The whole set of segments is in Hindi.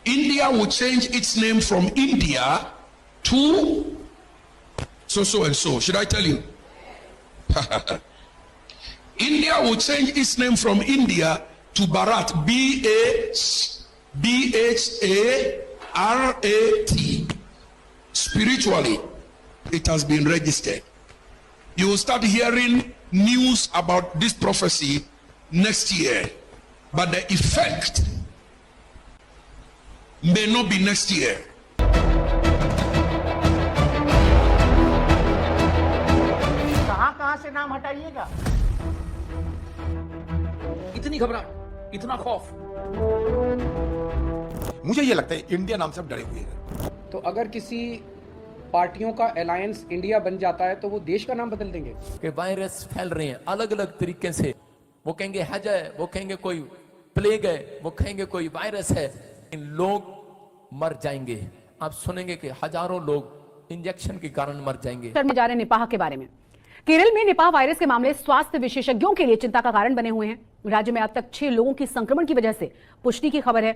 India will change its name from India to so and so. Should I tell you? India will change its name from India to Bharat. B-H-A-R-A-T. Spiritually, it has been registered. You will start hearing news about this prophecy next year, but the effect may not be next year. कहां से नाम हटाइएगा? इतनी घबराहट, इतना खौफ। मुझे ये लगता है इंडिया नाम से अब डरे हुए हैं। तो अगर किसी पार्टियों का अलायंस इंडिया बन जाता है तो वो देश का नाम बदल देंगे कि वायरस फैल रहे हैं अलग अलग तरीके से। वो कहेंगे हज है, वो कहेंगे कोई प्लेग है, वो कहेंगे कोई वायरस है। लोग मर जाएंगे। आप सुनेंगे कि हजारों लोग इंजेक्शन के कारण मर जाएंगे। में जा रहे निपाह के बारे में। केरल में निपाह वायरस के मामले स्वास्थ्य विशेषज्ञों के लिए चिंता का कारण बने हुए हैं। राज्य में अब तक 6 लोगों की संक्रमण की वजह से पुष्टि की खबर है।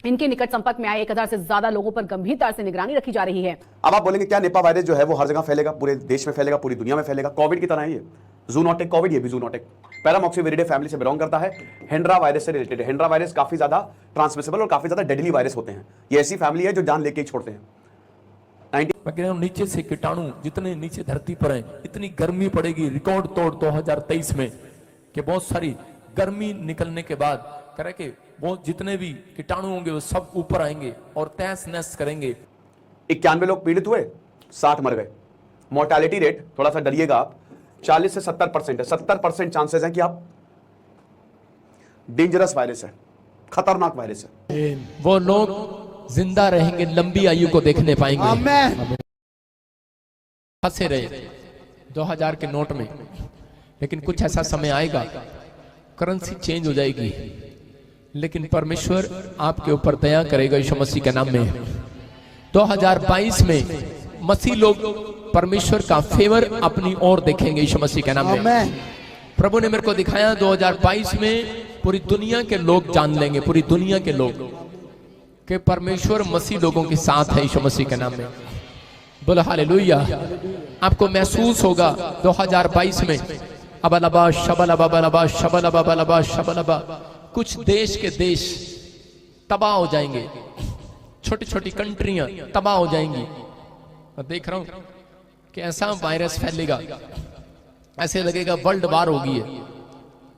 इनके निकट संपर्क में आए 1000 से ज्यादा लोगों पर गंभीरता से निगरानी रखी जा रही है। अब आप बोलेंगे क्या निपाह वायरस जो है वो हर जगह फैलेगा, पूरे देश में फैलेगा, पूरी दुनिया में फैलेगा? कोविड की तरह है ये, जूनोटिक कोविड, ये भी जूनोटिक पैरामॉक्सिविरिडे फैमिली से बिलोंग करता है। हेंड्रा वायरस से रिलेटेड है। हेंड्रा वायरस काफी ज्यादा ट्रांसमिसिबल और काफी ज्यादा डेडली वायरस होते हैं। ये ऐसी फैमिली है जो जान लेके ही छोड़ते हैं। मैं कह रहा हूं नीचे से कीटाणु जितने नीचे धरती पर हैं, इतनी गर्मी पड़ेगी रिकॉर्ड तोड़ 2023 में कि बहुत सारी गर्मी निकलने के बाद कह रहे कि वो जितने भी कीटाणु होंगे वो सब ऊपर आएंगे और तहस नहस करेंगे। 91 लोग पीड़ित हुए, 60 मर गए। मोर्टेलिटी रेट, थोड़ा सा डरिएगा आप, 40 से 70% है। 70% चांसेस है कि आप डेंजरस वायरस है, खतरनाक वायरस है। वो लोग जिंदा रहेंगे, लंबी आयु को देखने पाएंगे। फंसे रहे 2000 के नोट में, लेकिन कुछ ऐसा समय आएगा करेंसी चेंज हो जाएगी, लेकिन परमेश्वर आपके ऊपर दया करेगा यीशु मसीह के नाम में। 2022 में मसीह लोग परमेश्वर का फेवर अपनी ओर देखेंगे यीशु मसीह के नाम में। प्रभु ने मेरे को दिखाया 2022 में पूरी दुनिया के लोग जान लेंगे, पूरी दुनिया के लोग कि परमेश्वर मसीह लोगों के साथ है यीशु मसीह के नाम में। बोलो हालेलुया। आपको महसूस होगा 2022 में अबलबा शबलबा बलबा शबलबा बलबा शबलबा कुछ देश के देश तबाह हो जाएंगे, छोटी छोटी कंट्रियां तबाह हो जाएंगी। मैं देख रहा हूं कि ऐसा वायरस फैलेगा, ऐसे लगेगा वर्ल्ड वार होगी है।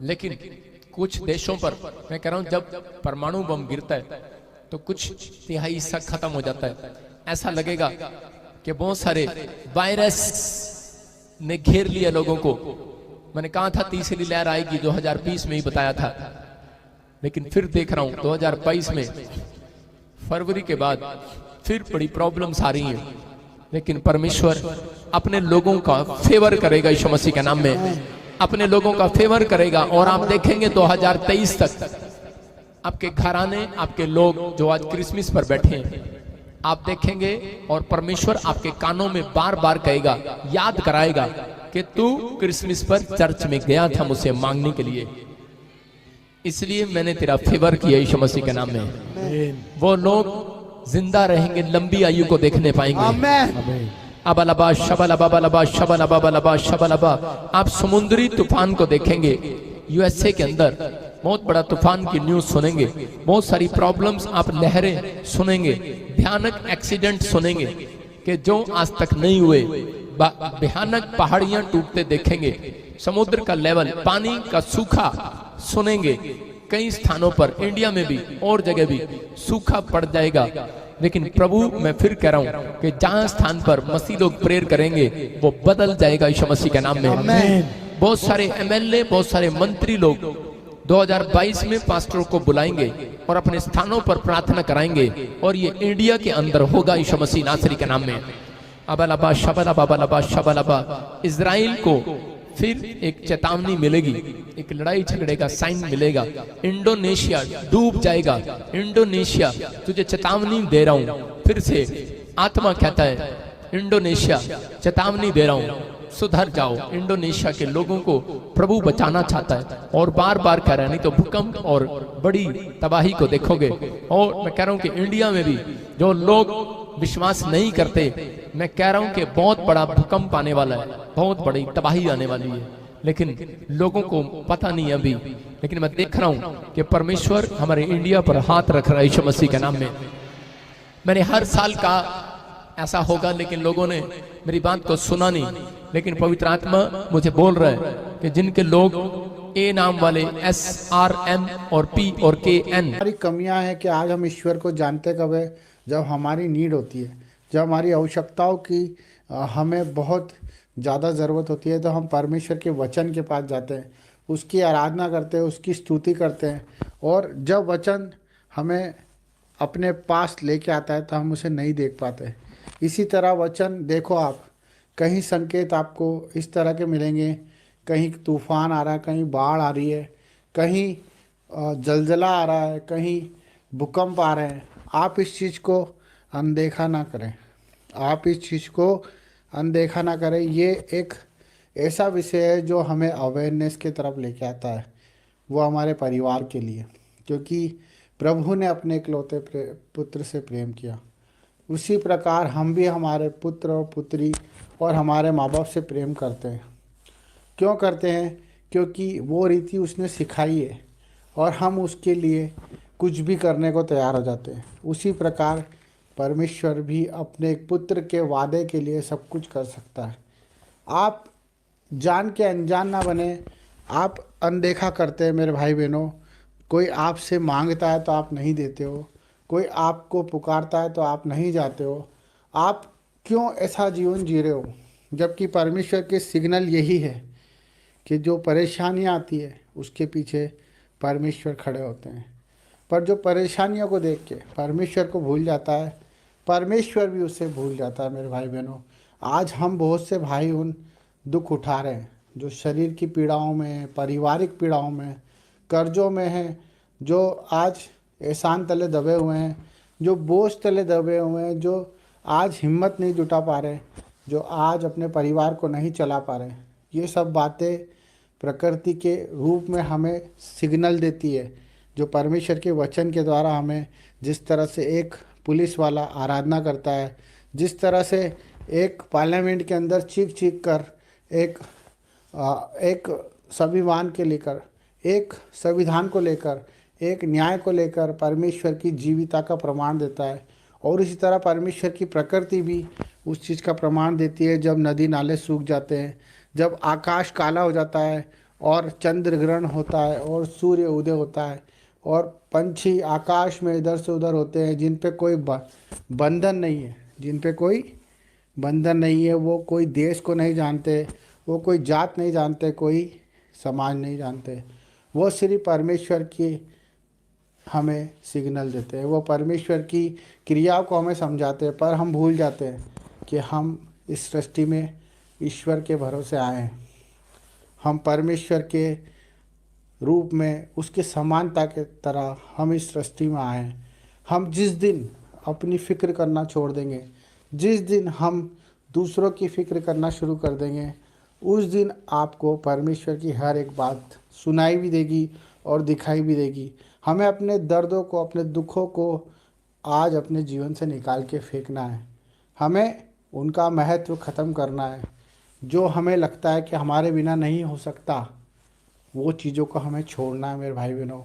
लेकिन कुछ देशों पर मैं कह रहा हूं जब परमाणु बम गिरता है तो कुछ तिहाई हिस्सा खत्म हो जाता है। ऐसा लगेगा कि बहुत सारे वायरस ने घेर लिया लोगों को। मैंने कहा था तीसरी लहर आएगी, 2020 में ही बताया था, लेकिन फिर देख रहा हूं 2022 में फरवरी के बाद फिर बड़ी प्रॉब्लम्स आ रही हैं। लेकिन परमेश्वर अपने लोगों का फेवर करेगा यीशु मसीह के नाम में, अपने लोगों का फेवर करेगा। और आप देखेंगे 2023 तक आपके घराने, आपके लोग जो आज क्रिसमस पर बैठे हैं, आप देखेंगे और परमेश्वर आपके कानों में बार बार कहेगा, याद कराएगा कि तू क्रिसमस पर चर्च में गया था मुझसे मांगने के लिए, इसलिए मैंने तेरा फेवर किया यीशु मसीह के नाम में। वो लोग जिंदा रहेंगे, लंबी आयु को देखने पाएंगे। अबलबा शबलबा बलबा शबलबा बलबा शबलबा। आप समुद्री तूफान को देखेंगे, यूएसए के अंदर बहुत बड़ा तूफान की न्यूज सुनेंगे, बहुत सारी प्रॉब्लम्स, आप लहरें सुनेंगे, भयानक एक्सीडेंट सुनेंगे कि जो आज तक नहीं हुए। भयानक पहाड़ियां टूटते देखेंगे, समुद्र का लेवल, पानी का सूखा सुनेंगे। कई स्थानों पर इंडिया में भी और जगह भी सूखा पड़ जाएगा। लेकिन प्रभु मैं फिर कह रहा हूं कि जहां स्थान पर मसीह लोग प्रेयर करेंगे वो बदल जाएगा यीशु मसीह के नाम में। बहुत सारे एमएलए, बहुत सारे मंत्री लोग 2022 में पास्टरों को बुलाएंगे और अपने स्थानों पर प्रार्थना कराएंगे, और ये इंडिया के अंदर होगा यीशु मसीह नासरी के नाम में। अबलबा शबलबा बलबा शबलबा। इजराइल को फिर एक चेतावनी मिलेगी, एक लड़ाई झगड़े का साइन मिलेगा। इंडोनेशिया डूब जाएगा। इंडोनेशिया तुझे चेतावनी दे रहा हूं, फिर से आत्मा कहता है इंडोनेशिया चेतावनी दे रहा हूं, सुधर जाओ। इंडोनेशिया के लोगों को प्रभु बचाना चाहता है और बार बार कह रहा है, नहीं तो भूकंप और बड़ी तबाही को देखोगे। और मैं कह रहा हूं कि इंडिया में भी जो लोग विश्वास नहीं करते, मैं कह रहा हूं कि बहुत बड़ा भूकंप आने वाला है, बहुत बड़ी तबाही आने वाली है, लेकिन लोगों को पता नहीं अभी। लेकिन मैं देख रहा हूं कि परमेश्वर हमारे इंडिया पर हाथ रख रहा है यीशु मसीह के नाम में। मैंने हर साल कहा ऐसा होगा, लेकिन लोगों ने मेरी बात को सुना नहीं। लेकिन पवित्र आत्मा मुझे बोल रहा है कि जिनके लोग ए नाम वाले SRM और P और KN, हमारी कमियां हैं कि आज हम ईश्वर को जानते कब है, जब हमारी नीड होती है, जब हमारी आवश्यकताओं की हमें बहुत ज़्यादा ज़रूरत होती है, तो हम परमेश्वर के वचन के पास जाते हैं, उसकी आराधना करते हैं, उसकी स्तुति करते हैं। और जब वचन हमें अपने पास लेके आता है तो हम उसे नहीं देख पाते। इसी तरह वचन देखो, आप कहीं संकेत आपको इस तरह के मिलेंगे, कहीं तूफान आ रहा है, कहीं बाढ़ आ रही है, कहीं जलजला आ रहा है, कहीं भूकंप आ रहे हैं। आप इस चीज़ को अनदेखा ना करें, आप इस चीज़ को अनदेखा ना करें। ये एक ऐसा विषय है जो हमें अवेयरनेस की तरफ लेके आता है, वो हमारे परिवार के लिए, क्योंकि प्रभु ने अपने इकलौते पुत्र से प्रेम किया, उसी प्रकार हम भी हमारे पुत्र और पुत्री और हमारे माँ बाप से प्रेम करते हैं। क्यों करते हैं? क्योंकि वो रीति उसने सिखाई है और हम उसके लिए कुछ भी करने को तैयार हो जाते हैं। उसी प्रकार परमेश्वर भी अपने एक पुत्र के वादे के लिए सब कुछ कर सकता है। आप जान के अनजान ना बने, आप अनदेखा करते हैं मेरे भाई बहनों। कोई आपसे मांगता है तो आप नहीं देते हो, कोई आपको पुकारता है तो आप नहीं जाते हो। आप क्यों ऐसा जीवन जी रहे हो? जबकि परमेश्वर के सिग्नल यही है कि जो परेशानियाँ आती है उसके पीछे परमेश्वर खड़े होते हैं। पर जो परेशानियों को देख के परमेश्वर को भूल जाता है, परमेश्वर भी उससे भूल जाता है। मेरे भाई बहनों, आज हम बहुत से भाई उन दुख उठा रहे हैं जो शरीर की पीड़ाओं में, पारिवारिक पीड़ाओं में, कर्जों में हैं, जो आज एहसान तले दबे हुए हैं, जो बोझ तले दबे हुए हैं, जो आज हिम्मत नहीं जुटा पा रहे, जो आज अपने परिवार को नहीं चला पा रहे। ये सब बातें प्रकृति के रूप में हमें सिग्नल देती है, जो परमेश्वर के वचन के द्वारा हमें, जिस तरह से एक पुलिस वाला आराधना करता है, जिस तरह से एक पार्लियामेंट के अंदर चीख चीख कर एक संविधान के लेकर, एक संविधान को लेकर, एक न्याय को लेकर परमेश्वर की जीविता का प्रमाण देता है। और इसी तरह परमेश्वर की प्रकृति भी उस चीज़ का प्रमाण देती है। जब नदी नाले सूख जाते हैं, जब आकाश काला हो जाता है और चंद्र ग्रहण होता है और सूर्य उदय होता है और पंछी आकाश में इधर से उधर होते हैं, जिन पे कोई बंधन नहीं है, जिन पे कोई बंधन नहीं है, वो कोई देश को नहीं जानते, वो कोई जात नहीं जानते, कोई समाज नहीं जानते, वो सिर्फ परमेश्वर की हमें सिग्नल देते हैं, वो परमेश्वर की क्रियाओं को हमें समझाते हैं। पर हम भूल जाते हैं कि हम इस सृष्टि में ईश्वर के भरोसे आए हैं। हम परमेश्वर के रूप में, उसके समानता के तरह हम इस सृष्टि में आए हैं। हम जिस दिन अपनी फ़िक्र करना छोड़ देंगे, जिस दिन हम दूसरों की फ़िक्र करना शुरू कर देंगे, उस दिन आपको परमेश्वर की हर एक बात सुनाई भी देगी और दिखाई भी देगी। हमें अपने दर्दों को, अपने दुखों को आज अपने जीवन से निकाल के फेंकना है। हमें उनका महत्व ख़त्म करना है। जो हमें लगता है कि हमारे बिना नहीं हो सकता, वो चीज़ों को हमें छोड़ना है। मेरे भाई बहनों,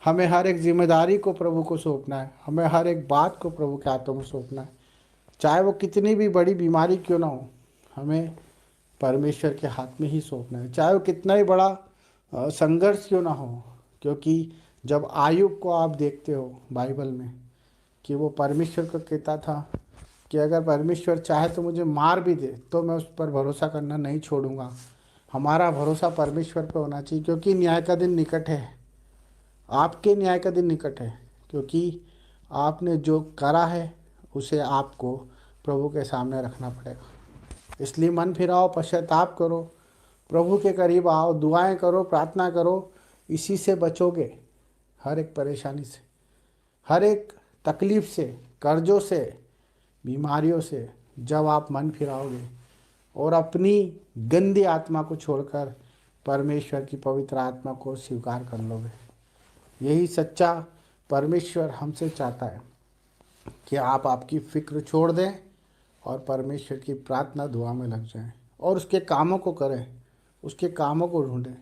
हमें हर एक जिम्मेदारी को प्रभु को सौंपना है। हमें हर एक बात को प्रभु के हाथों में सौंपना है, चाहे वो कितनी भी बड़ी बीमारी क्यों ना हो, हमें परमेश्वर के हाथ में ही सौंपना है। चाहे वो कितना ही बड़ा संघर्ष क्यों ना हो, क्योंकि जब आयुब को आप देखते हो बाइबल में कि वो परमेश्वर को कहता था कि अगर परमेश्वर चाहे तो मुझे मार भी दे तो मैं उस पर भरोसा करना नहीं छोड़ूंगा। हमारा भरोसा परमेश्वर पर होना चाहिए, क्योंकि न्याय का दिन निकट है। आपके न्याय का दिन निकट है, क्योंकि आपने जो करा है उसे आपको प्रभु के सामने रखना पड़ेगा। इसलिए मन फिराओ, पश्चाताप करो, प्रभु के करीब आओ, दुआएं करो, प्रार्थना करो। इसी से बचोगे, हर एक परेशानी से, हर एक तकलीफ़ से, कर्जों से, बीमारियों से, जब आप मन फिराओगे और अपनी गंदी आत्मा को छोड़कर परमेश्वर की पवित्र आत्मा को स्वीकार कर लोगे। यही सच्चा परमेश्वर हमसे चाहता है कि आप आपकी फिक्र छोड़ दें और परमेश्वर की प्रार्थना दुआ में लग जाएं और उसके कामों को करें, उसके कामों को ढूंढें।